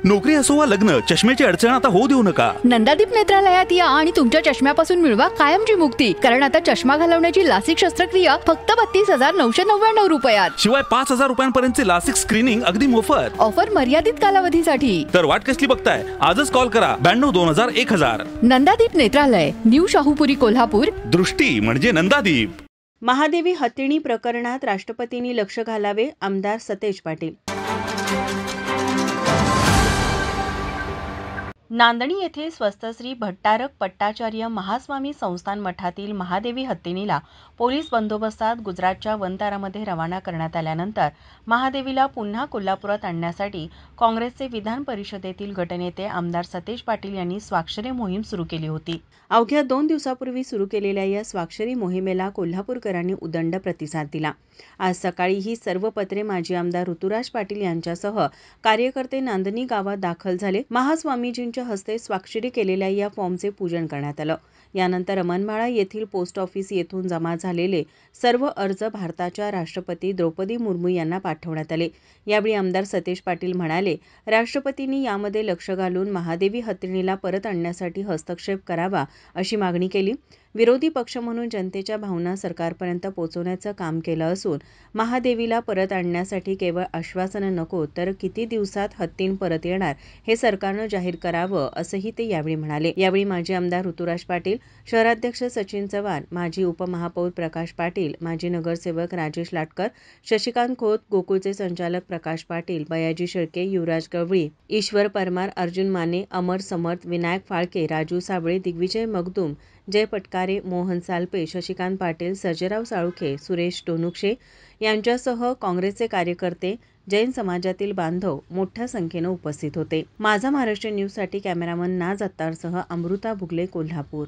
नोकरी असो वा लग्न, चष्म्याची अडचण आता होऊ देऊ नका. नंदादीप नेत्रालयात या आणि तुमच्या चष्म्यापासून मिळवा कायमची मुक्ती. कारण आता चष्मा घालवण्याची लासिक शस्त्रक्रिया फक्त 32,999 रुपयात. शिवाय 5,000 रुपयांपर्यंतचे लासिक स्क्रीनिंग अगदी मोफत. ऑफर मर्यादित कालावधीसाठी. तर वाट कसली बघताय? आजच कॉल करा 92-2000-1000. नंदादीप नेत्रालय, न्यू शाहूपुरी, कोल्हापूर. दृष्टी म्हणजे नंदादीप. महादेवी हत्तीणी प्रकरणात राष्ट्रपतींनी लक्ष घालावे, आमदार सतेज पाटील. नांदणी येथे स्वस्थ श्री भट्टारक पट्टाचार्य महास्वामी संस्थान मठातील महादेवी हत्तीणीला पोलीस बंदोबस्तात गुजरातच्या वनतारामध्ये रवाना करण्यात आल्यानंतर महादेवीला पुन्हा कोल्हापुरात आणण्यासाठी काँग्रेसचे विधान परिषदेतील गटनेते आमदार सतेज पाटील यांनी स्वाक्षरी मोहीम सुरू केली होती. अवघ्या 2 दिवसापूर्वी सुरू केलेल्या या स्वाक्षरी मोहिमेला कोल्हापूरकरांनी उदंड प्रतिसाद दिला. आज सकाळी ही सर्व पत्रे माजी आमदार ऋतुराज पाटील यांच्यासह कार्यकर्ते नांदणी गावात दाखल झाले. महास्वामीजींच्या हस्ते स्वाक्षरी केलेल्या या फॉर्मचे पूजन करण्यात आलं. यानंतर अमनमाळा येथील पोस्ट ऑफिस येथून जमा झालेले सर्व अर्ज भारताच्या राष्ट्रपती द्रौपदी मुर्मू यांना पाठवण्यात आले. यावेळी आमदार सतेज पाटील म्हणाले, राष्ट्रपतींनी यामध्ये लक्ष घालून महादेवी हत्तीणीला परत आणण्यासाठी हस्तक्षेप करावा अशी मागणी केली. विरोधी पक्ष म्हणून जनतेच्या भावना सरकारपर्यंत पोहोचवण्याचं काम केलं असून महादेवीला परत आणण्यासाठी केवळ आश्वासनं नको तर किती दिवसात हत्तीण परत येणार हे सरकारनं जाहीर करावं असंही ते यावेळी म्हणाले. यावेळी माजी आमदार ऋतुराज पाटील, शहराध्यक्ष सचिन चव्हाण, माजी उपमहापौर प्रकाश पाटील, माजी नगरसेवक राजेश लाटकर, शशिकांत खोत, गोकुळचे संचालक प्रकाश पाटील, बयाजी शेळके, युवराज गवळी, ईश्वर परमार, अर्जुन माने, अमर समर्थ, विनायक फाळके, राजू साबळे, दिग्विजय मगदूम, जय पटकारे, मोहन सालपे, शशिकांत पाटील, सर्जेराव साळुखे, सुरेश टोनुक्षे यांच्यासह काँग्रेसचे कार्यकर्ते, जैन समाजातील बांधव मोठ्या संख्येनं उपस्थित होते. माझा महाराष्ट्र न्यूजसाठी कॅमेरामन नाज अत्तारसह अमृता भुगले, कोल्हापूर.